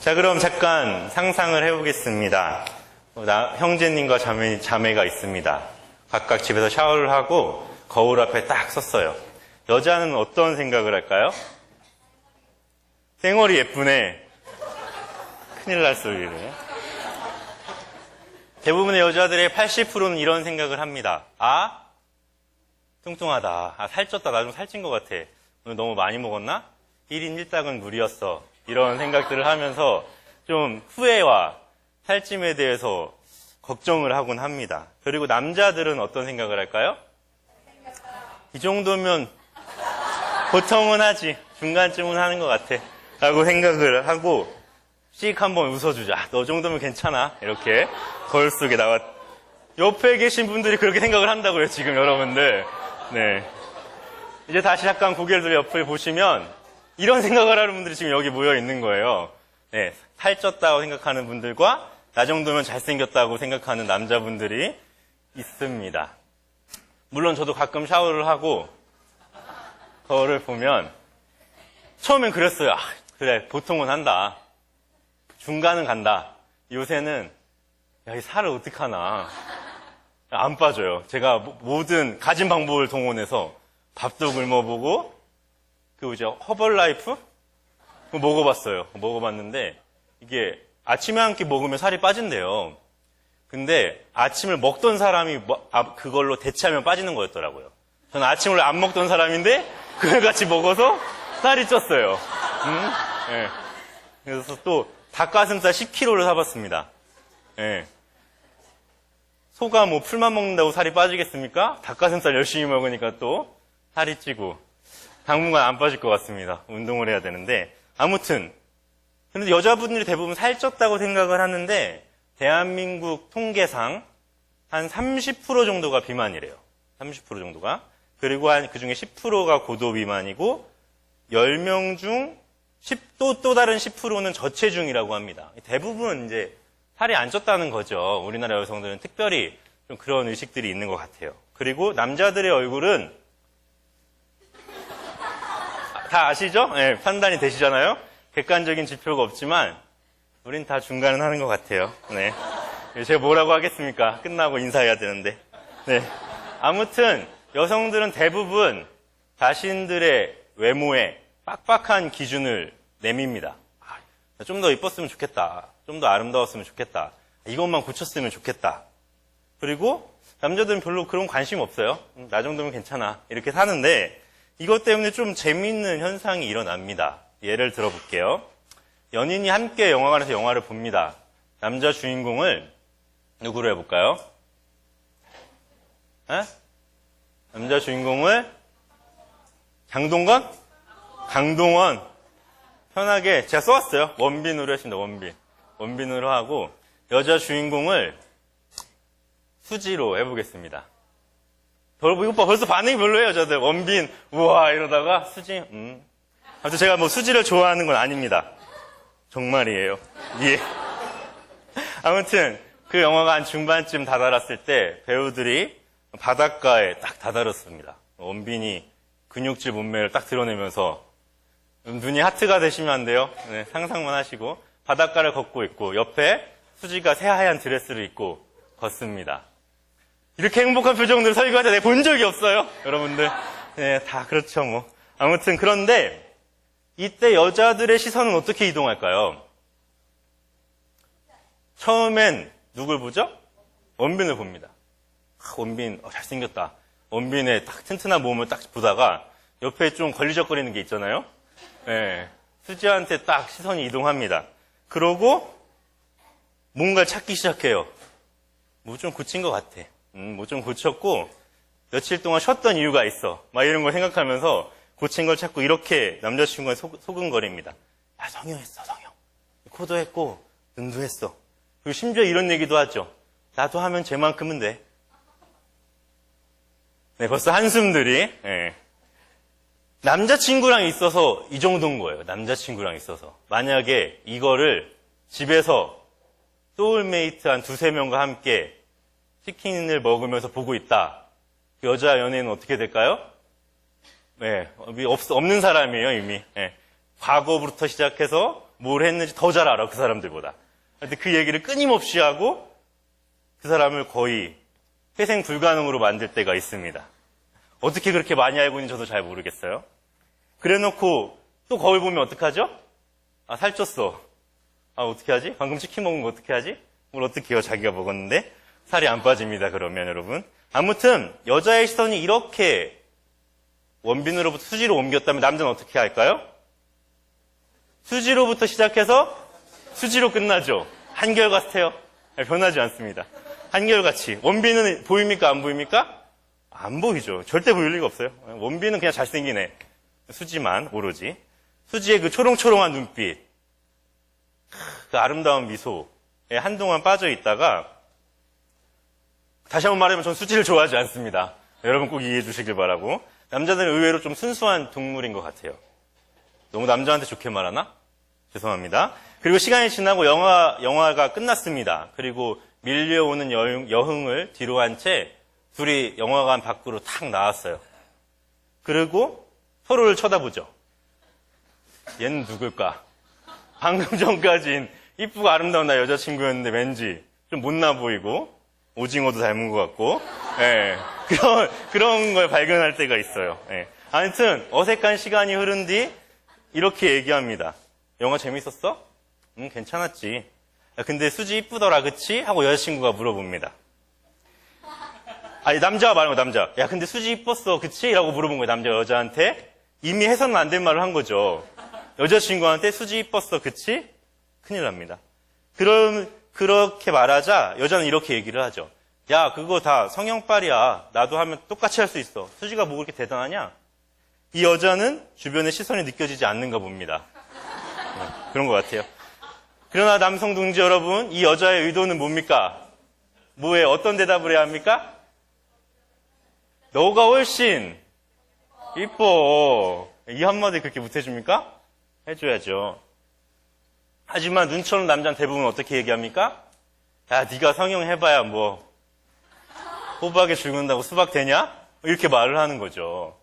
자, 그럼 잠깐 상상을 해보겠습니다. 형제님과 자매가 있습니다. 각각 집에서 샤워를 하고 거울 앞에 딱 섰어요. 여자는 어떤 생각을 할까요? 쌩얼이 예쁘네. 큰일 날 소리를. 대부분의 여자들의 80%는 이런 생각을 합니다. 아, 뚱뚱하다. 아, 살쪘다. 나 좀 살찐 것 같아. 오늘 너무 많이 먹었나? 1인 1닭은 무리였어. 이런 생각들을 하면서 좀 후회와 살찜에 대해서 걱정을 하곤 합니다. 그리고 남자들은 어떤 생각을 할까요? 이 정도면 보통은 하지. 중간쯤은 하는 것 같아. 라고 생각을 하고 씩 한번 웃어주자. 너 정도면 괜찮아. 이렇게 거울 속에 나와. 옆에 계신 분들이 그렇게 생각을 한다고요. 지금 여러분들. 네. 이제 다시 잠깐 고개를 옆을 보시면 이런 생각을 하는 분들이 지금 여기 모여 있는 거예요. 네. 살쪘다고 생각하는 분들과 나 정도면 잘생겼다고 생각하는 남자분들이 있습니다. 물론 저도 가끔 샤워를 하고 거울을 보면 처음엔 그랬어요. 아, 그래, 보통은 한다. 중간은 간다. 요새는 야, 이 살을 어떡하나. 안 빠져요. 제가 모든 가진 방법을 동원해서 밥도 굶어보고 허벌라이프? 먹어봤어요. 먹어봤는데 이게 아침에 한 끼 먹으면 살이 빠진대요. 근데 아침을 먹던 사람이 그걸로 대체하면 빠지는 거였더라고요. 저는 아침을 안 먹던 사람인데 그걸 같이 먹어서 살이 쪘어요. 네. 그래서 또 닭가슴살 10kg를 사봤습니다. 네. 소가 뭐 풀만 먹는다고 살이 빠지겠습니까? 닭가슴살 열심히 먹으니까 또 살이 찌고 당분간 안 빠질 것 같습니다. 운동을 해야 되는데 아무튼 근데 여자분들이 대부분 살쪘다고 생각을 하는데 대한민국 통계상 한 30% 정도가 비만이래요. 30% 정도가. 그리고 그중에 10%가 고도 비만이고 10명 중 또 다른 10%는 저체중이라고 합니다. 대부분 이제 살이 안 쪘다는 거죠. 우리나라 여성들은 특별히 좀 그런 의식들이 있는 것 같아요. 그리고 남자들의 얼굴은 다 아시죠? 네, 판단이 되시잖아요. 객관적인 지표가 없지만 우린 다 중간은 하는 것 같아요. 네. 제가 뭐라고 하겠습니까? 끝나고 인사해야 되는데. 네. 아무튼 여성들은 대부분 자신들의 외모에 빡빡한 기준을 내밉니다. 좀 더 이뻤으면 좋겠다. 좀 더 아름다웠으면 좋겠다. 이것만 고쳤으면 좋겠다. 그리고 남자들은 별로 그런 관심 없어요. 나 정도면 괜찮아. 이렇게 사는데 이것 때문에 좀 재미있는 현상이 일어납니다. 예를 들어볼게요. 연인이 함께 영화관에서 영화를 봅니다. 남자 주인공을 누구로 해볼까요? 에? 남자 주인공을 장동건? 강동원. 편하게 제가 써왔어요. 원빈으로 했습니다. 원빈으로 하고 여자 주인공을 수지로 해보겠습니다. 이거 봐, 벌써 반응이 별로예요, 여자들. 원빈, 우와 이러다가 수지, 아무튼 제가 뭐 수지를 좋아하는 건 아닙니다. 정말이에요. 예. 아무튼 그 영화가 한 중반쯤 다다랐을 때 배우들이 바닷가에 딱 다다랐습니다. 원빈이 근육질 몸매를 딱 드러내면서 눈이 하트가 되시면 안 돼요. 네, 상상만 하시고 바닷가를 걷고 있고 옆에 수지가 새하얀 드레스를 입고 걷습니다. 이렇게 행복한 표정들 설교할 때 내가 본 적이 없어요. 여러분들. 네, 다 그렇죠 뭐. 아무튼 그런데 이때 여자들의 시선은 어떻게 이동할까요? 처음엔 누굴 보죠? 원빈을 봅니다. 원빈 잘생겼다. 원빈의 딱 튼튼한 몸을 딱 보다가 옆에 좀 걸리적거리는 게 있잖아요. 네, 수지한테 딱 시선이 이동합니다. 그러고 뭔가를 찾기 시작해요. 뭐 좀 고친 것 같아. 뭐 좀 고쳤고 며칠 동안 쉬었던 이유가 있어. 막 이런 걸 생각하면서 고친 걸 찾고 이렇게 남자친구가 소근거립니다. 야, 성형했어, 성형. 코도 했고 눈도 했어. 그리고 심지어 이런 얘기도 하죠. 나도 하면 쟤만큼은 돼. 네, 벌써 한숨들이. 네. 남자친구랑 있어서 이 정도인 거예요. 남자친구랑 있어서. 만약에 이거를 집에서 소울메이트 한 2-3명과 함께 치킨을 먹으면서 보고 있다. 여자 연예인은 어떻게 될까요? 네, 없는 사람이에요, 이미. 네. 과거부터 시작해서 뭘 했는지 더 잘 알아, 그 사람들보다. 근데 그 얘기를 끊임없이 하고 그 사람을 거의 회생 불가능으로 만들 때가 있습니다. 어떻게 그렇게 많이 알고 있는지 저도 잘 모르겠어요. 그래 놓고 또 거울 보면 어떡하죠? 아, 살쪘어. 아, 어떻게 하지? 방금 치킨 먹은 거 어떻게 하지? 뭘 어떻게 해요? 자기가 먹었는데 살이 안 빠집니다. 그러면 여러분. 아무튼 여자의 시선이 이렇게 원빈으로부터 수지로 옮겼다면 남자는 어떻게 할까요? 수지로부터 시작해서 수지로 끝나죠. 한결같아요. 변하지 않습니다. 한결같이. 원빈은 보입니까? 안 보입니까? 안 보이죠. 절대 보일 리가 없어요. 원빈은 그냥 잘생긴 애. 수지만 오로지. 수지의 그 초롱초롱한 눈빛, 그 아름다운 미소에 한동안 빠져 있다가, 다시 한번 말하면 전 수지를 좋아하지 않습니다. 여러분 꼭 이해해 주시길 바라고. 남자들은 의외로 좀 순수한 동물인 것 같아요. 너무 남자한테 좋게 말하나? 죄송합니다. 그리고 시간이 지나고 영화가 끝났습니다. 그리고 밀려오는 여흥을 뒤로 한 채 둘이 영화관 밖으로 탁 나왔어요. 그리고 서로를 쳐다보죠. 얘는 누굴까? 방금 전까진 이쁘고 아름다운 나 여자친구였는데 왠지 좀 못나 보이고 오징어도 닮은 것 같고, 예, 그런 걸 발견할 때가 있어요. 예. 아무튼 어색한 시간이 흐른 뒤 이렇게 얘기합니다. 영화 재밌었어? 응, 괜찮았지. 야, 근데 수지 이쁘더라, 그치? 하고 여자친구가 물어봅니다. 아니, 남자가 말하는 거, 남자. 야, 근데 수지 이뻤어, 그치? 라고 물어본 거예요, 남자가 여자한테. 이미 해서는 안 된 말을 한 거죠. 여자친구한테 수지 이뻤어, 그치? 큰일 납니다. 그렇게 말하자 여자는 이렇게 얘기를 하죠. 야, 그거 다 성형빨이야. 나도 하면 똑같이 할 수 있어. 수지가 뭐 그렇게 대단하냐? 이 여자는 주변의 시선이 느껴지지 않는가 봅니다. 네, 그런 것 같아요. 그러나 남성 동지 여러분, 이 여자의 의도는 뭡니까? 뭐에 어떤 대답을 해야 합니까? 너가 훨씬 이뻐. 이 한마디 그렇게 못해줍니까? 해줘야죠. 하지만 눈치 없는 남자는 대부분 어떻게 얘기합니까? 야, 네가 성형해봐야 뭐 호박에 죽는다고 수박 되냐? 이렇게 말을 하는 거죠.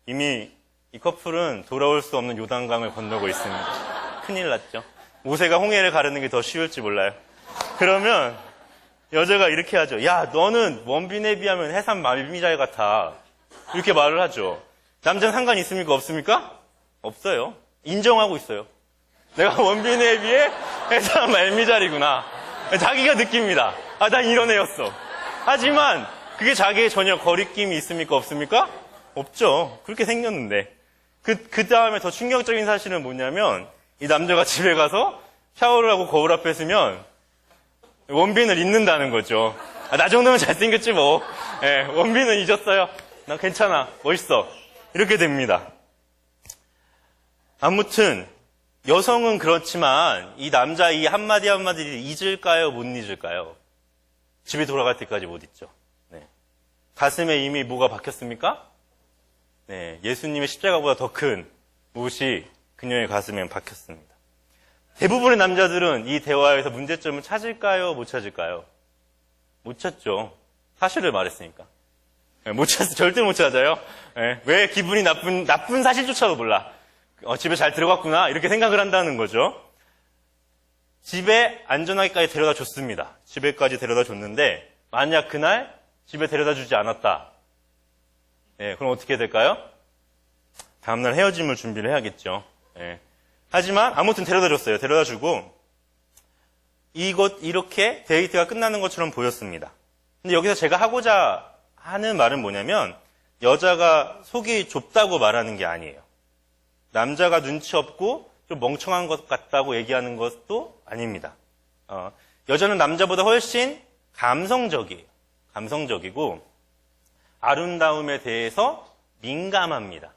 이미 이 커플은 돌아올 수 없는 요단강을 건너고 있습니다. 큰일 났죠. 모세가 홍해를 가르는 게 더 쉬울지 몰라요. 그러면 여자가 이렇게 하죠. 야, 너는 원빈에 비하면 해산 말미잘 같아. 이렇게 말을 하죠. 남자는 상관이 있습니까? 없습니까? 없어요. 인정하고 있어요. 내가 원빈에 비해 해산 말미잘이구나. 자기가 느낍니다. 아, 난 이런 애였어. 하지만 그게 자기의 전혀 거리낌이 있습니까? 없습니까? 없죠. 그렇게 생겼는데. 그 다음에 더 충격적인 사실은 뭐냐면 이 남자가 집에 가서 샤워를 하고 거울 앞에 서면 원빈을 잊는다는 거죠. 아, 나 정도면 잘생겼지 뭐. 예, 원빈은 잊었어요. 나 괜찮아. 멋있어. 이렇게 됩니다. 아무튼 여성은 그렇지만 이 남자 이 한마디 한마디를 잊을까요? 못 잊을까요? 집에 돌아갈 때까지 못 잊죠. 네. 가슴에 이미 뭐가 박혔습니까? 네, 예수님의 십자가보다 더 큰 못이 그녀의 가슴에 박혔습니다. 대부분의 남자들은 이 대화에서 문제점을 찾을까요? 못 찾을까요? 못 찾죠. 사실을 말했으니까. 네, 못 찾, 절대 못 찾아요. 네, 왜 기분이 나쁜 사실조차도 몰라. 집에 잘 들어갔구나. 이렇게 생각을 한다는 거죠. 집에 안전하게까지 데려다 줬습니다. 집에까지 데려다 줬는데, 만약 그날 집에 데려다 주지 않았다. 네, 그럼 어떻게 될까요? 다음날 헤어짐을 준비를 해야겠죠. 네. 하지만 아무튼 데려다 줬어요. 데려다 주고 이렇게 데이트가 끝나는 것처럼 보였습니다. 근데 여기서 제가 하고자 하는 말은 뭐냐면 여자가 속이 좁다고 말하는 게 아니에요. 남자가 눈치 없고 좀 멍청한 것 같다고 얘기하는 것도 아닙니다. 여자는 남자보다 훨씬 감성적이고 아름다움에 대해서 민감합니다.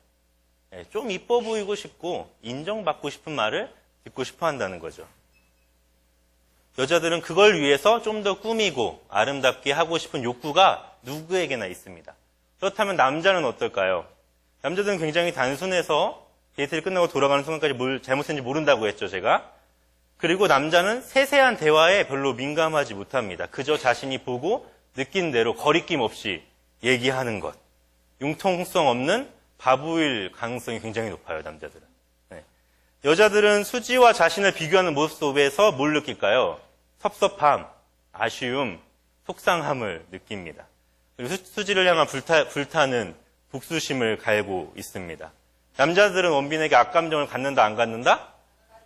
좀 이뻐 보이고 싶고 인정받고 싶은 말을 듣고 싶어 한다는 거죠. 여자들은 그걸 위해서 좀 더 꾸미고 아름답게 하고 싶은 욕구가 누구에게나 있습니다. 그렇다면 남자는 어떨까요? 남자들은 굉장히 단순해서 데이트를 끝나고 돌아가는 순간까지 뭘 잘못했는지 모른다고 했죠, 제가. 그리고 남자는 세세한 대화에 별로 민감하지 못합니다. 그저 자신이 보고 느낀 대로 거리낌 없이 얘기하는 것. 융통성 없는 바보일 가능성이 굉장히 높아요, 남자들은. 네. 여자들은 수지와 자신을 비교하는 모습 속에서 뭘 느낄까요? 섭섭함, 아쉬움, 속상함을 느낍니다. 그리고 수지를 향한 불타는 복수심을 갈고 있습니다. 남자들은 원빈에게 악감정을 갖는다, 안 갖는다?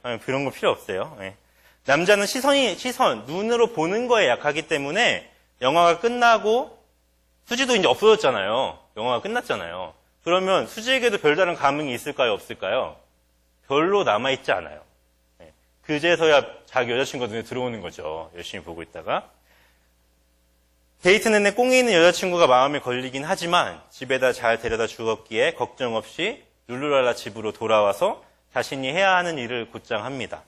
아니, 그런 거 필요 없어요. 네. 남자는 눈으로 보는 거에 약하기 때문에 영화가 끝나고 수지도 이제 없어졌잖아요. 영화가 끝났잖아요. 그러면 수지에게도 별다른 감흥이 있을까요? 없을까요? 별로 남아있지 않아요. 네. 그제서야 자기 여자친구가 눈에 들어오는 거죠. 열심히 보고 있다가. 데이트 내내 꽁이 있는 여자친구가 마음에 걸리긴 하지만 집에다 잘 데려다 주었기에 걱정 없이 룰루랄라 집으로 돌아와서 자신이 해야 하는 일을 곧장 합니다.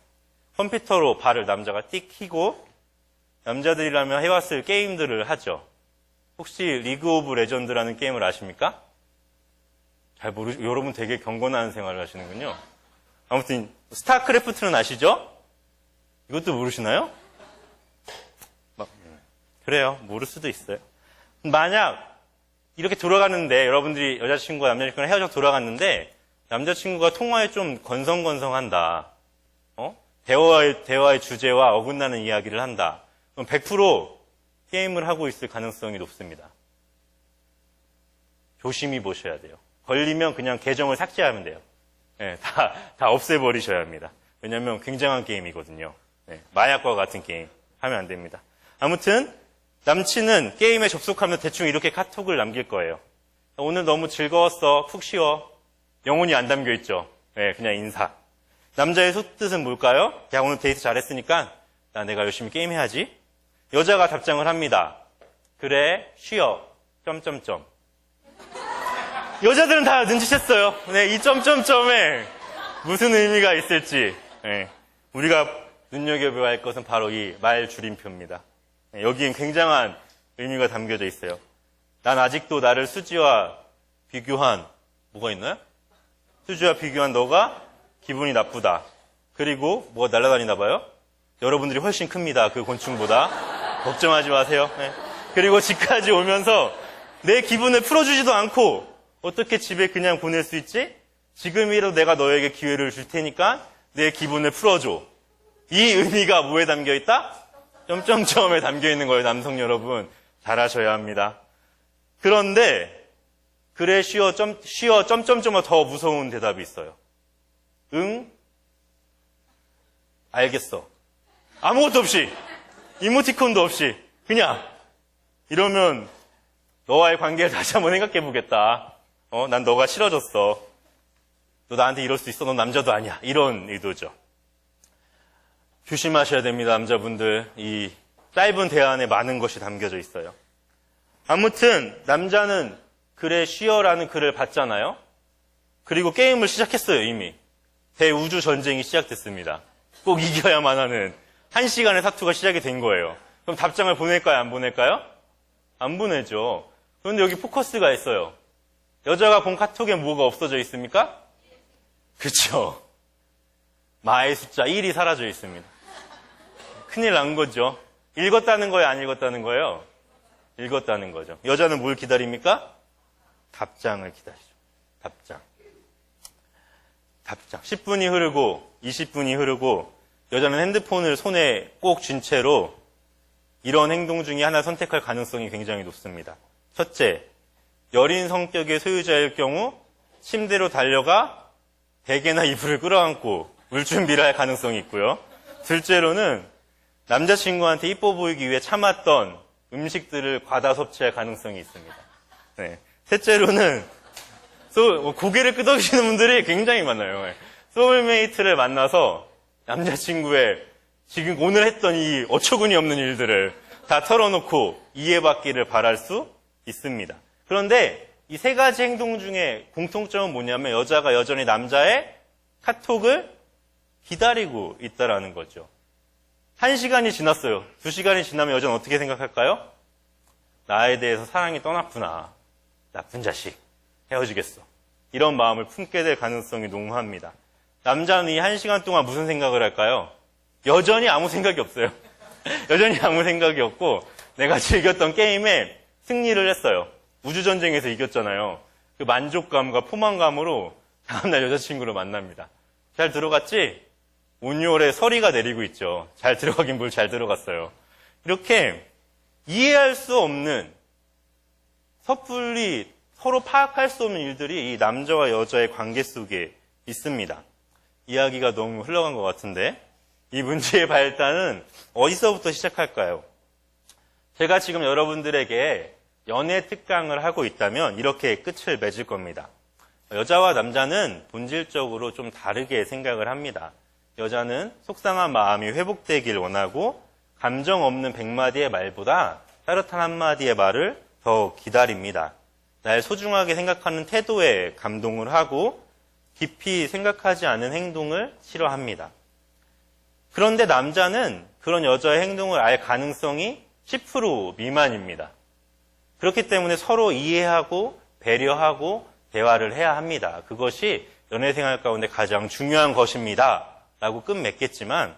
컴퓨터로 발을 남자가 띡 켜고 남자들이라면 해왔을 게임들을 하죠. 혹시 리그 오브 레전드라는 게임을 아십니까? 여러분 되게 경건한 생활을 하시는군요. 아무튼 스타크래프트는 아시죠? 이것도 모르시나요? 그래요. 모를 수도 있어요. 만약 이렇게 돌아갔는데 여러분들이 여자친구와 남자친구랑 헤어져 돌아갔는데 남자친구가 통화에 좀 건성건성한다. 대화의 주제와 어긋나는 이야기를 한다. 그럼 100% 게임을 하고 있을 가능성이 높습니다. 조심히 보셔야 돼요. 걸리면 그냥 계정을 삭제하면 돼요. 네, 다 없애버리셔야 합니다. 왜냐하면 굉장한 게임이거든요. 네, 마약과 같은 게임 하면 안 됩니다. 아무튼 남친은 게임에 접속하면 대충 이렇게 카톡을 남길 거예요. 오늘 너무 즐거웠어. 푹 쉬어. 영혼이 안 담겨있죠. 네, 그냥 인사. 남자의 속뜻은 뭘까요? 야, 오늘 데이트 잘했으니까 내가 열심히 게임해야지. 여자가 답장을 합니다. 그래, 쉬어. 점점점. 여자들은 다 눈치챘어요. 네, 이 점점점에 무슨 의미가 있을지. 네, 우리가 눈여겨봐야 할 것은 바로 이 말 줄임표입니다. 네, 여기엔 굉장한 의미가 담겨져 있어요. 난 아직도 나를 수지와 비교한 뭐가 있나요? 수지와 비교한 너가 기분이 나쁘다. 그리고 뭐가 날아다니나 봐요? 여러분들이 훨씬 큽니다. 그 곤충보다. 걱정하지 마세요. 네. 그리고 집까지 오면서 내 기분을 풀어주지도 않고 어떻게 집에 그냥 보낼 수 있지? 지금이라도 내가 너에게 기회를 줄 테니까 내 기분을 풀어줘. 이 의미가 뭐에 담겨있다? 점점점에 담겨있는 거예요. 남성 여러분. 잘 하셔야 합니다. 그런데 그래 쉬어 점점점은 더 무서운 대답이 있어요. 응? 알겠어. 아무것도 없이 이모티콘도 없이 그냥 이러면 너와의 관계를 다시 한번 생각해보겠다. 난 너가 싫어졌어. 너 나한테 이럴 수 있어. 넌 남자도 아니야. 이런 의도죠. 조심하셔야 됩니다. 남자분들. 이 짧은 대화 안에 많은 것이 담겨져 있어요. 아무튼 남자는 그래 쉬어라는 글을 봤잖아요. 그리고 게임을 시작했어요. 이미. 대우주 전쟁이 시작됐습니다. 꼭 이겨야만 하는 1시간의 사투가 시작이 된 거예요. 그럼 답장을 보낼까요? 안 보낼까요? 안 보내죠. 그런데 여기 포커스가 있어요. 여자가 본 카톡에 뭐가 없어져 있습니까? 그렇죠. 마의 숫자 1이 사라져 있습니다. 큰일 난 거죠. 읽었다는 거예요? 안 읽었다는 거예요? 읽었다는 거죠. 여자는 뭘 기다립니까? 답장을 기다리죠. 답장. 10분이 흐르고 20분이 흐르고 여자는 핸드폰을 손에 꼭 쥔 채로 이런 행동 중에 하나 선택할 가능성이 굉장히 높습니다. 첫째, 여린 성격의 소유자일 경우 침대로 달려가 베개나 이불을 끌어안고 울 준비를 할 가능성이 있고요. 둘째로는 남자친구한테 이뻐 보이기 위해 참았던 음식들을 과다 섭취할 가능성이 있습니다. 네. 셋째로는 고개를 끄덕이시는 분들이 굉장히 많아요. 소울메이트를 만나서 남자친구의 지금 오늘 했던 이 어처구니 없는 일들을 다 털어놓고 이해받기를 바랄 수 있습니다. 그런데 이 세 가지 행동 중에 공통점은 뭐냐면 여자가 여전히 남자의 카톡을 기다리고 있다라는 거죠. 1시간이 지났어요. 2시간이 지나면 여자는 어떻게 생각할까요? 나에 대해서 사랑이 떠났구나. 나쁜 자식. 헤어지겠어. 이런 마음을 품게 될 가능성이 농후합니다. 남자는 이 1시간 동안 무슨 생각을 할까요? 여전히 아무 생각이 없어요. 여전히 아무 생각이 없고 내가 즐겼던 게임에 승리를 했어요. 우주전쟁에서 이겼잖아요. 그 만족감과 포만감으로 다음날 여자친구를 만납니다. 잘 들어갔지? 온열에 서리가 내리고 있죠. 잘 들어가긴 뭘 잘 들어갔어요. 이렇게 이해할 수 없는, 섣불리 서로 파악할 수 없는 일들이 이 남자와 여자의 관계 속에 있습니다. 이야기가 너무 흘러간 것 같은데 이 문제의 발단은 어디서부터 시작할까요? 제가 지금 여러분들에게 연애 특강을 하고 있다면 이렇게 끝을 맺을 겁니다. 여자와 남자는 본질적으로 좀 다르게 생각을 합니다. 여자는 속상한 마음이 회복되길 원하고 감정 없는 100마디의 말보다 따뜻한 한마디의 말을 더 기다립니다. 날 소중하게 생각하는 태도에 감동을 하고 깊이 생각하지 않은 행동을 싫어합니다. 그런데 남자는 그런 여자의 행동을 알 가능성이 10% 미만입니다. 그렇기 때문에 서로 이해하고 배려하고 대화를 해야 합니다. 그것이 연애생활 가운데 가장 중요한 것입니다. 라고 끝맺겠지만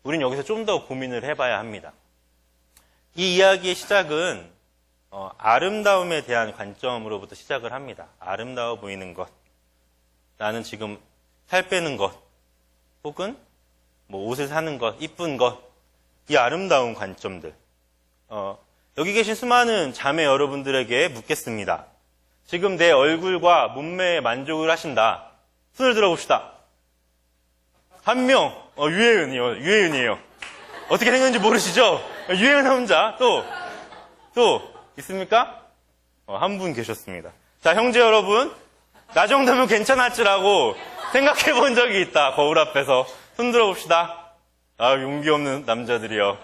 우린 여기서 좀 더 고민을 해봐야 합니다. 이 이야기의 시작은 아름다움에 대한 관점으로부터 시작을 합니다. 아름다워 보이는 것, 나는 지금 살 빼는 것, 혹은 옷을 사는 것, 이쁜 것, 이 아름다운 관점들. 여기 계신 수많은 자매 여러분들에게 묻겠습니다. 지금 내 얼굴과 몸매에 만족을 하신다. 손을 들어봅시다. 한 명, 유혜은이에요. 어떻게 생겼는지 모르시죠? 유혜은 혼자. 또 있습니까? 한 분 계셨습니다. 자, 형제 여러분, 나 정도면 괜찮았지라고 생각해 본 적이 있다. 거울 앞에서. 손 들어봅시다. 용기 없는 남자들이요.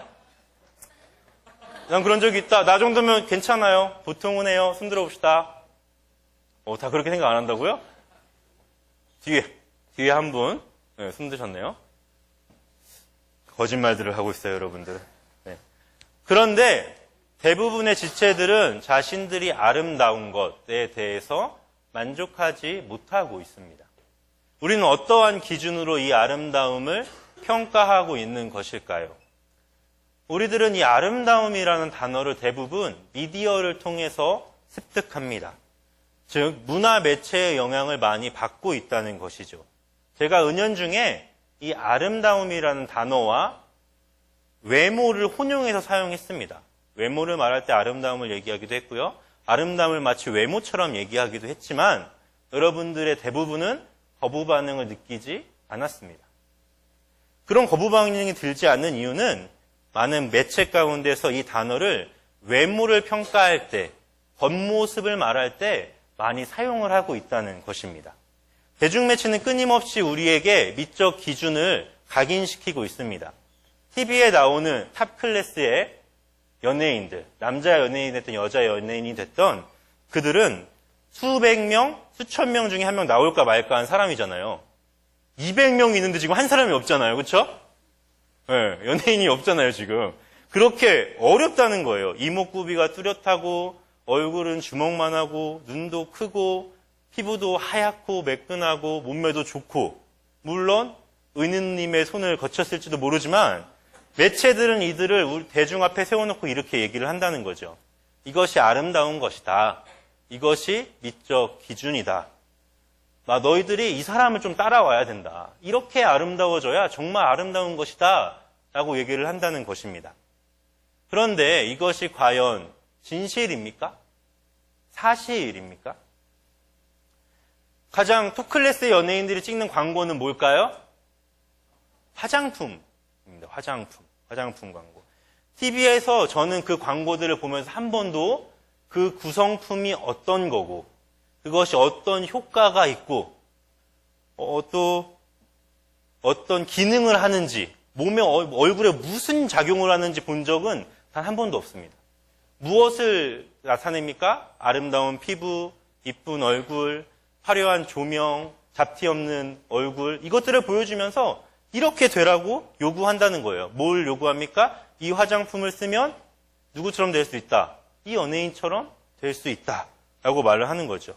난 그런 적이 있다. 나 정도면 괜찮아요. 보통은 해요. 손 들어봅시다. 다 그렇게 생각 안 한다고요? 뒤에 한 분, 손 드셨네요. 거짓말들을 하고 있어요, 여러분들. 네. 그런데 대부분의 지체들은 자신들이 아름다운 것에 대해서 만족하지 못하고 있습니다. 우리는 어떠한 기준으로 이 아름다움을 평가하고 있는 것일까요? 우리들은 이 아름다움이라는 단어를 대부분 미디어를 통해서 습득합니다. 즉, 문화 매체의 영향을 많이 받고 있다는 것이죠. 제가 은연중에 이 아름다움이라는 단어와 외모를 혼용해서 사용했습니다. 외모를 말할 때 아름다움을 얘기하기도 했고요. 아름다움을 마치 외모처럼 얘기하기도 했지만 여러분들의 대부분은 거부 반응을 느끼지 않았습니다. 그런 거부 반응이 들지 않는 이유는 많은 매체 가운데서 이 단어를 외모를 평가할 때, 겉모습을 말할 때 많이 사용을 하고 있다는 것입니다. 대중매체는 끊임없이 우리에게 미적 기준을 각인시키고 있습니다. TV에 나오는 탑 클래스의 연예인들, 남자 연예인이 됐든 여자 연예인이 됐던 그들은 수백 명, 수천 명 중에 한 명 나올까 말까 한 사람이잖아요. 200명 있는데 지금 한 사람이 없잖아요. 그렇죠? 네, 연예인이 없잖아요, 지금. 그렇게 어렵다는 거예요. 이목구비가 뚜렷하고 얼굴은 주먹만 하고 눈도 크고 피부도 하얗고 매끈하고 몸매도 좋고 물론 은인님의 손을 거쳤을지도 모르지만 매체들은 이들을 대중 앞에 세워놓고 이렇게 얘기를 한다는 거죠. 이것이 아름다운 것이다. 이것이 미적 기준이다. 너희들이 이 사람을 좀 따라와야 된다. 이렇게 아름다워져야 정말 아름다운 것이다. 라고 얘기를 한다는 것입니다. 그런데 이것이 과연 진실입니까? 사실입니까? 가장 톱클래스의 연예인들이 찍는 광고는 뭘까요? 화장품입니다. 화장품 광고. TV에서 저는 그 광고들을 보면서 한 번도 그 구성품이 어떤 거고 그것이 어떤 효과가 있고 또 어떤 기능을 하는지 몸에 얼굴에 무슨 작용을 하는지 본 적은 단 한 번도 없습니다. 무엇을 나타냅니까? 아름다운 피부, 이쁜 얼굴, 화려한 조명, 잡티 없는 얼굴 이것들을 보여주면서 이렇게 되라고 요구한다는 거예요. 뭘 요구합니까? 이 화장품을 쓰면 누구처럼 될 수 있다. 이 연예인처럼 될 수 있다. 라고 말을 하는 거죠.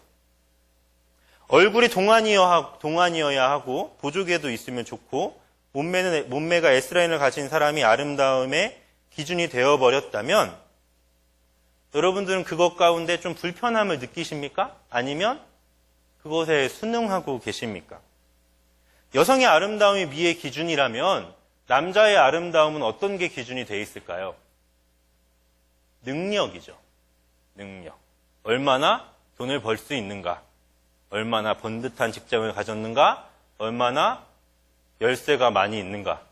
얼굴이 동안이어야 하고 보조개도 있으면 좋고 몸매가 S라인을 가진 사람이 아름다움의 기준이 되어버렸다면 여러분들은 그것 가운데 좀 불편함을 느끼십니까? 아니면 그것에 순응하고 계십니까? 여성의 아름다움이 미의 기준이라면 남자의 아름다움은 어떤 게 기준이 돼 있을까요? 능력이죠. 능력. 얼마나 돈을 벌 수 있는가? 얼마나 번듯한 직장을 가졌는가? 얼마나 열쇠가 많이 있는가?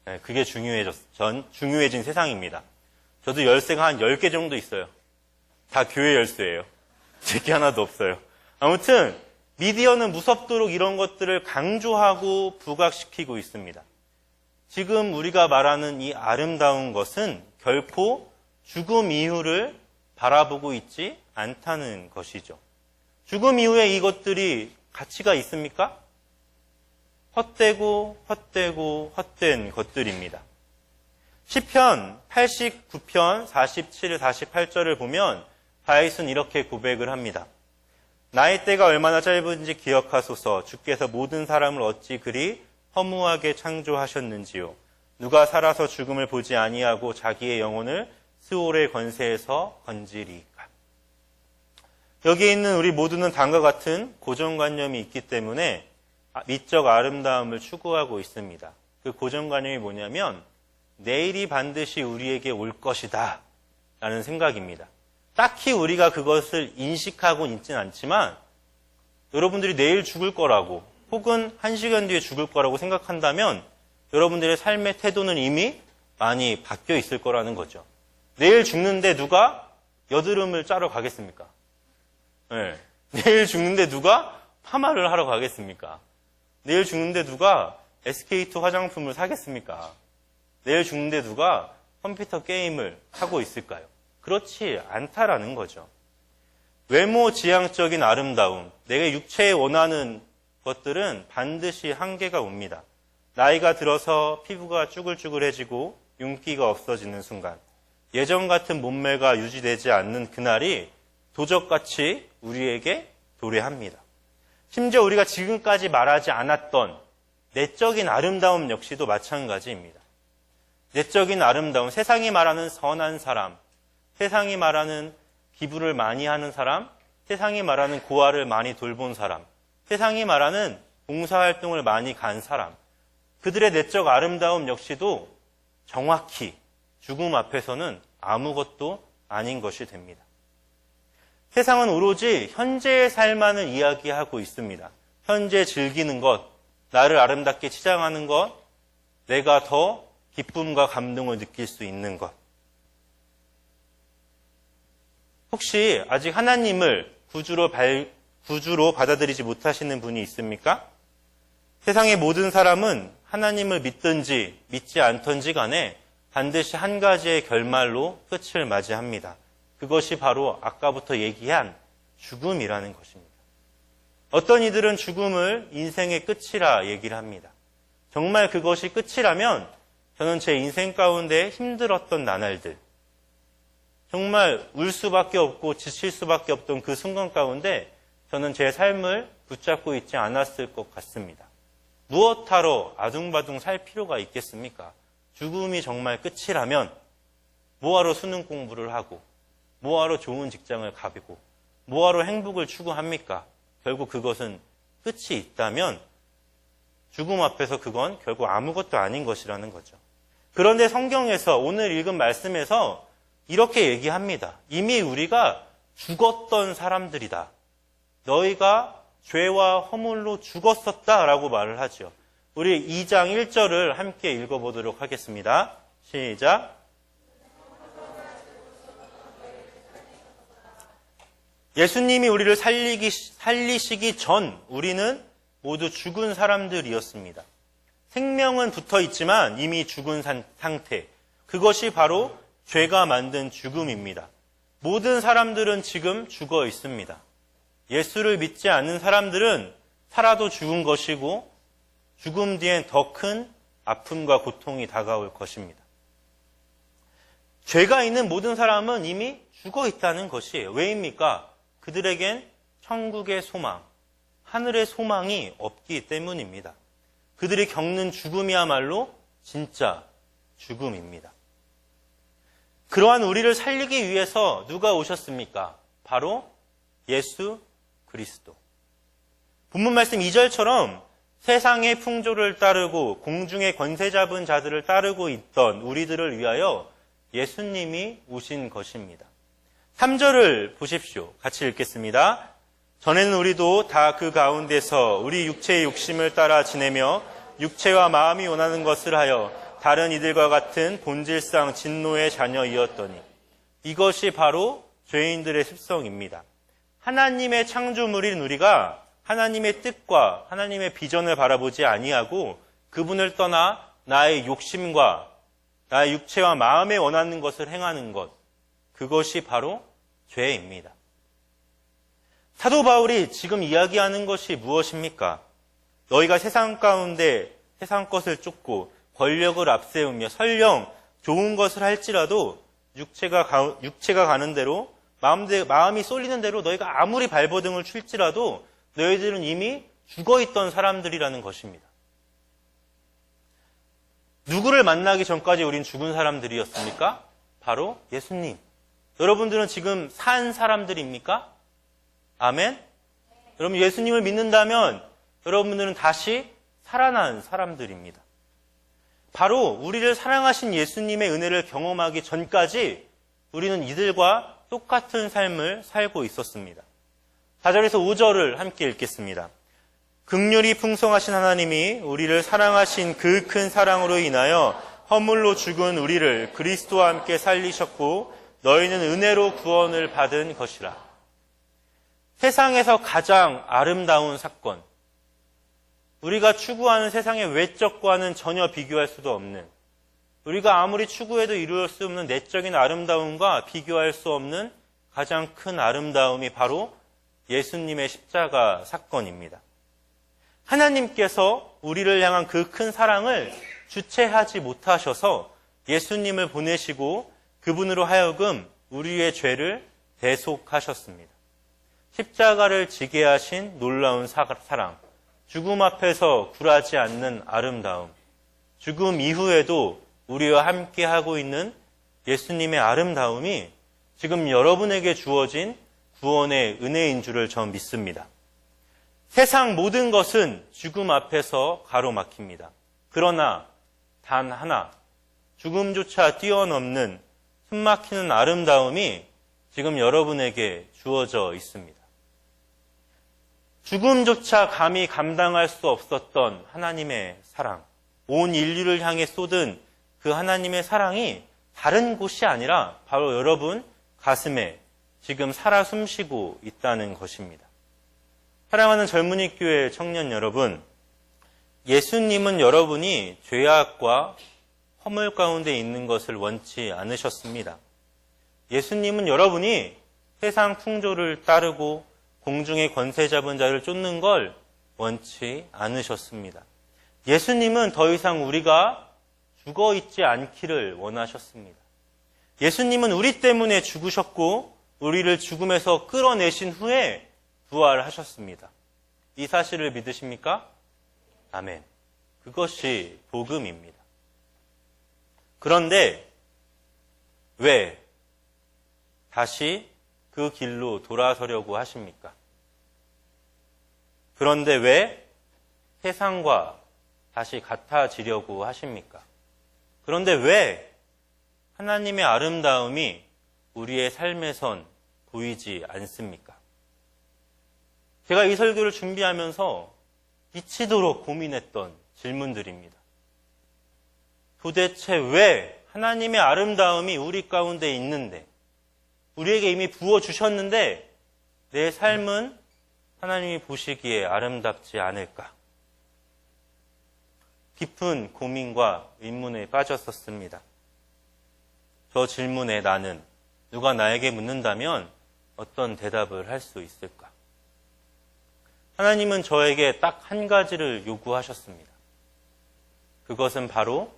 네, 그게 중요해진 세상입니다. 저도 열쇠가 한 10개 정도 있어요. 다 교회 열쇠예요. 제게 하나도 없어요. 아무튼 미디어는 무섭도록 이런 것들을 강조하고 부각시키고 있습니다. 지금 우리가 말하는 이 아름다운 것은 결코 죽음 이후를 바라보고 있지 않다는 것이죠. 죽음 이후에 이것들이 가치가 있습니까? 헛되고 헛된 것들입니다. 시편 89편 47, 48절을 보면 다윗은 이렇게 고백을 합니다. 나의 때가 얼마나 짧은지 기억하소서. 주께서 모든 사람을 어찌 그리 허무하게 창조하셨는지요. 누가 살아서 죽음을 보지 아니하고 자기의 영혼을 스올의 권세에서 건지리까. 여기 있는 우리 모두는 다음과 같은 고정관념이 있기 때문에 미적 아름다움을 추구하고 있습니다. 그 고정관념이 뭐냐면 내일이 반드시 우리에게 올 것이다 라는 생각입니다. 딱히 우리가 그것을 인식하고 있지는 않지만 여러분들이 내일 죽을 거라고 혹은 1시간 뒤에 죽을 거라고 생각한다면 여러분들의 삶의 태도는 이미 많이 바뀌어 있을 거라는 거죠. 내일 죽는데 누가 여드름을 짜러 가겠습니까? 네. 내일 죽는데 누가 파마를 하러 가겠습니까? 내일 죽는데 누가 SK2 화장품을 사겠습니까? 내일 죽는데 누가 컴퓨터 게임을 하고 있을까요? 그렇지 않다라는 거죠. 외모 지향적인 아름다움, 내가 육체에 원하는 것들은 반드시 한계가 옵니다. 나이가 들어서 피부가 쭈글쭈글해지고 윤기가 없어지는 순간, 예전 같은 몸매가 유지되지 않는 그날이 도적같이 우리에게 도래합니다. 심지어 우리가 지금까지 말하지 않았던 내적인 아름다움 역시도 마찬가지입니다. 내적인 아름다움, 세상이 말하는 선한 사람, 세상이 말하는 기부를 많이 하는 사람, 세상이 말하는 고아를 많이 돌본 사람, 세상이 말하는 봉사활동을 많이 간 사람, 그들의 내적 아름다움 역시도 정확히 죽음 앞에서는 아무것도 아닌 것이 됩니다. 세상은 오로지 현재의 삶만을 이야기하고 있습니다. 현재 즐기는 것, 나를 아름답게 치장하는 것, 내가 더 기쁨과 감동을 느낄 수 있는 것. 혹시 아직 하나님을 구주로 받아들이지 못하시는 분이 있습니까? 세상의 모든 사람은 하나님을 믿든지 믿지 않던지 간에 반드시 한 가지의 결말로 끝을 맞이합니다. 그것이 바로 아까부터 얘기한 죽음이라는 것입니다. 어떤 이들은 죽음을 인생의 끝이라 얘기를 합니다. 정말 그것이 끝이라면 저는 제 인생 가운데 힘들었던 나날들, 정말 울 수밖에 없고 지칠 수밖에 없던 그 순간 가운데 저는 제 삶을 붙잡고 있지 않았을 것 같습니다. 무엇하러 아둥바둥 살 필요가 있겠습니까? 죽음이 정말 끝이라면 뭐하러 수능 공부를 하고 뭐하러 좋은 직장을 가고 뭐하러 행복을 추구합니까? 결국 그것은 끝이 있다면 죽음 앞에서 그건 결국 아무것도 아닌 것이라는 거죠. 그런데 성경에서 오늘 읽은 말씀에서 이렇게 얘기합니다. 이미 우리가 죽었던 사람들이다. 너희가 죄와 허물로 죽었었다라고 말을 하죠. 우리 2장 1절을 함께 읽어보도록 하겠습니다. 시작. 예수님이 우리를 살리시기 전 우리는 모두 죽은 사람들이었습니다. 생명은 붙어 있지만 이미 죽은 상태. 그것이 바로 죄가 만든 죽음입니다. 모든 사람들은 지금 죽어 있습니다. 예수를 믿지 않는 사람들은 살아도 죽은 것이고 죽음 뒤엔 더 큰 아픔과 고통이 다가올 것입니다. 죄가 있는 모든 사람은 이미 죽어 있다는 것이에요. 왜입니까? 그들에겐 천국의 소망, 하늘의 소망이 없기 때문입니다. 그들이 겪는 죽음이야말로 진짜 죽음입니다. 그러한 우리를 살리기 위해서 누가 오셨습니까? 바로 예수 그리스도. 본문 말씀 2절처럼 세상의 풍조를 따르고 공중의 권세 잡은 자들을 따르고 있던 우리들을 위하여 예수님이 오신 것입니다. 3절을 보십시오. 같이 읽겠습니다. 전에는 우리도 다 그 가운데서 우리 육체의 욕심을 따라 지내며 육체와 마음이 원하는 것을 하여 다른 이들과 같은 본질상 진노의 자녀이었더니 이것이 바로 죄인들의 습성입니다. 하나님의 창조물인 우리가 하나님의 뜻과 하나님의 비전을 바라보지 아니하고 그분을 떠나 나의 욕심과 나의 육체와 마음에 원하는 것을 행하는 것, 그것이 바로 죄입니다. 사도 바울이 지금 이야기하는 것이 무엇입니까? 너희가 세상 가운데 세상 것을 쫓고 권력을 앞세우며 설령 좋은 것을 할지라도 육체가 가는 대로 마음이 쏠리는 대로 너희가 아무리 발버둥을 칠지라도 너희들은 이미 죽어있던 사람들이라는 것입니다. 누구를 만나기 전까지 우린 죽은 사람들이었습니까? 바로 예수님. 여러분들은 지금 산 사람들입니까? 아멘? 여러분 예수님을 믿는다면 여러분들은 다시 살아난 사람들입니다. 바로 우리를 사랑하신 예수님의 은혜를 경험하기 전까지 우리는 이들과 똑같은 삶을 살고 있었습니다. 4절에서 5절을 함께 읽겠습니다. 긍휼이 풍성하신 하나님이 우리를 사랑하신 그 큰 사랑으로 인하여 허물로 죽은 우리를 그리스도와 함께 살리셨고 너희는 은혜로 구원을 받은 것이라. 세상에서 가장 아름다운 사건, 우리가 추구하는 세상의 외적과는 전혀 비교할 수도 없는, 우리가 아무리 추구해도 이루어 수 없는 내적인 아름다움과 비교할 수 없는 가장 큰 아름다움이 바로 예수님의 십자가 사건입니다. 하나님께서 우리를 향한 그 큰 사랑을 주체하지 못하셔서 예수님을 보내시고 그분으로 하여금 우리의 죄를 대속하셨습니다. 십자가를 지게 하신 놀라운 사랑, 죽음 앞에서 굴하지 않는 아름다움, 죽음 이후에도 우리와 함께 하고 있는 예수님의 아름다움이 지금 여러분에게 주어진 구원의 은혜인 줄을 전 믿습니다. 세상 모든 것은 죽음 앞에서 가로막힙니다. 그러나 단 하나, 죽음조차 뛰어넘는 숨막히는 아름다움이 지금 여러분에게 주어져 있습니다. 죽음조차 감히 감당할 수 없었던 하나님의 사랑, 온 인류를 향해 쏟은 그 하나님의 사랑이 다른 곳이 아니라 바로 여러분 가슴에 지금 살아 숨쉬고 있다는 것입니다. 사랑하는 젊은이 교회 청년 여러분, 예수님은 여러분이 죄악과 허물 가운데 있는 것을 원치 않으셨습니다. 예수님은 여러분이 세상 풍조를 따르고 공중의 권세 잡은 자를 쫓는 걸 원치 않으셨습니다. 예수님은 더 이상 우리가 죽어 있지 않기를 원하셨습니다. 예수님은 우리 때문에 죽으셨고 우리를 죽음에서 끌어내신 후에 부활하셨습니다. 이 사실을 믿으십니까? 아멘. 그것이 복음입니다. 그런데 왜 다시 그 길로 돌아서려고 하십니까? 그런데 왜 세상과 다시 같아지려고 하십니까? 그런데 왜 하나님의 아름다움이 우리의 삶에선 보이지 않습니까? 제가 이 설교를 준비하면서 미치도록 고민했던 질문들입니다. 도대체 왜 하나님의 아름다움이 우리 가운데 있는데, 우리에게 이미 부어주셨는데 내 삶은 하나님이 보시기에 아름답지 않을까? 깊은 고민과 의문에 빠졌었습니다. 저 질문에 나는 누가 나에게 묻는다면 어떤 대답을 할 수 있을까? 하나님은 저에게 딱 한 가지를 요구하셨습니다. 그것은 바로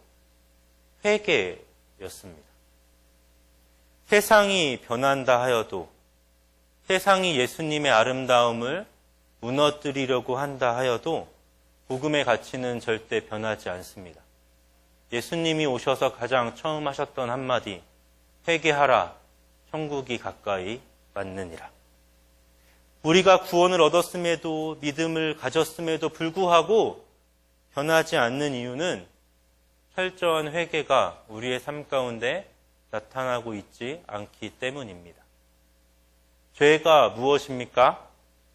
회개였습니다. 세상이 변한다 하여도, 세상이 예수님의 아름다움을 무너뜨리려고 한다 하여도 복음의 가치는 절대 변하지 않습니다. 예수님이 오셔서 가장 처음 하셨던 한마디, 회개하라, 천국이 가까이 왔느니라. 우리가 구원을 얻었음에도 믿음을 가졌음에도 불구하고 변하지 않는 이유는 철저한 회개가 우리의 삶 가운데 나타나고 있지 않기 때문입니다. 죄가 무엇입니까?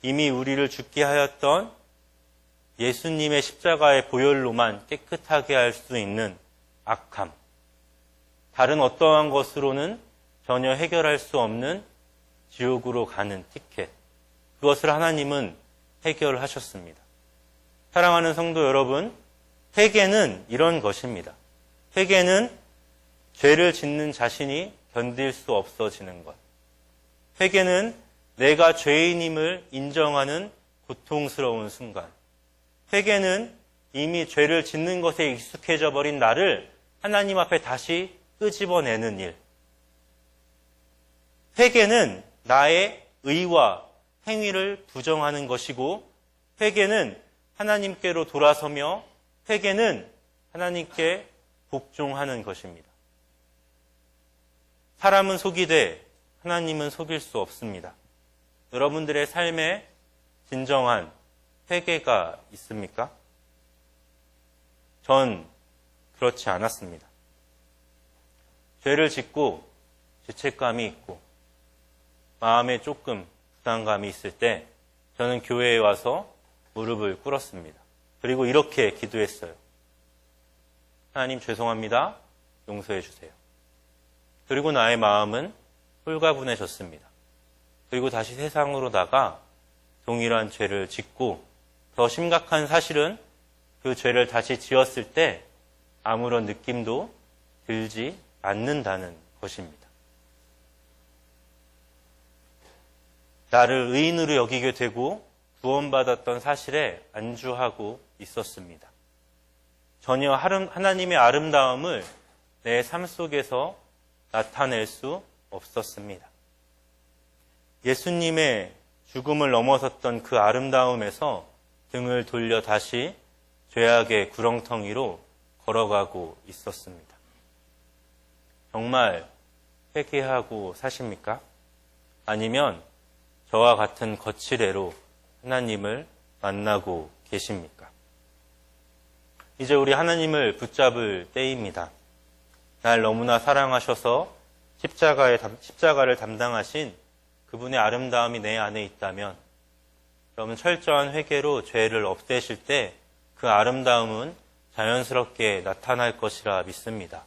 이미 우리를 죽게 하였던 예수님의 십자가의 보혈로만 깨끗하게 할 수 있는 악함. 다른 어떠한 것으로는 전혀 해결할 수 없는 지옥으로 가는 티켓. 그것을 하나님은 해결하셨습니다. 사랑하는 성도 여러분, 회개는 이런 것입니다. 회개는 죄를 짓는 자신이 견딜 수 없어지는 것. 회개는 내가 죄인임을 인정하는 고통스러운 순간. 회개는 이미 죄를 짓는 것에 익숙해져 버린 나를 하나님 앞에 다시 끄집어내는 일. 회개는 나의 의와 행위를 부정하는 것이고, 회개는 하나님께로 돌아서며, 회개는 하나님께 복종하는 것입니다. 사람은 속이되 하나님은 속일 수 없습니다. 여러분들의 삶에 진정한 회개가 있습니까? 전 그렇지 않았습니다. 죄를 짓고 죄책감이 있고 마음에 조금 부담감이 있을 때 저는 교회에 와서 무릎을 꿇었습니다. 그리고 이렇게 기도했어요. 하나님 죄송합니다. 용서해 주세요. 그리고 나의 마음은 홀가분해졌습니다. 그리고 다시 세상으로 나가 동일한 죄를 짓고 더 심각한 사실은 그 죄를 다시 지었을 때 아무런 느낌도 들지 않는다는 것입니다. 나를 의인으로 여기게 되고 구원받았던 사실에 안주하고 있었습니다. 전혀 하나님의 아름다움을 내 삶 속에서 나타낼 수 없었습니다. 예수님의 죽음을 넘어섰던 그 아름다움에서 등을 돌려 다시 죄악의 구렁텅이로 걸어가고 있었습니다. 정말 회개하고 사십니까? 아니면 저와 같은 거칠애로 하나님을 만나고 계십니까? 이제 우리 하나님을 붙잡을 때입니다. 날 너무나 사랑하셔서 십자가를 담당하신 그분의 아름다움이 내 안에 있다면, 그러면 철저한 회개로 죄를 없애실 때 그 아름다움은 자연스럽게 나타날 것이라 믿습니다.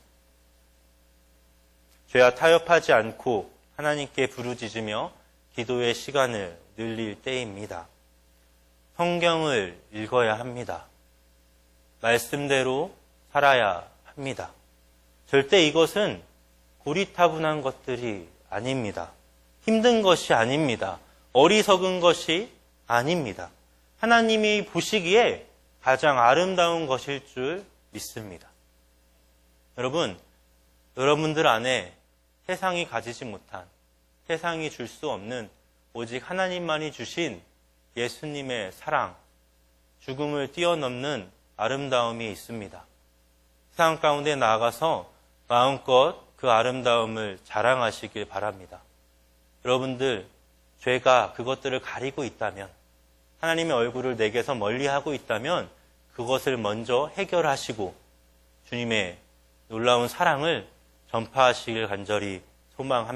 죄와 타협하지 않고 하나님께 부르짖으며 기도의 시간을 늘릴 때입니다. 성경을 읽어야 합니다. 말씀대로 살아야 합니다. 절대 이것은 고리타분한 것들이 아닙니다. 힘든 것이 아닙니다. 어리석은 것이 아닙니다. 하나님이 보시기에 가장 아름다운 것일 줄 믿습니다. 여러분들 안에 세상이 가지지 못한, 세상이 줄 수 없는 오직 하나님만이 주신 예수님의 사랑, 죽음을 뛰어넘는 아름다움이 있습니다. 세상 가운데 나아가서 마음껏 그 아름다움을 자랑하시길 바랍니다. 여러분들, 죄가 그것들을 가리고 있다면, 하나님의 얼굴을 내게서 멀리하고 있다면 그것을 먼저 해결하시고 주님의 놀라운 사랑을 전파하시길 간절히 소망합니다.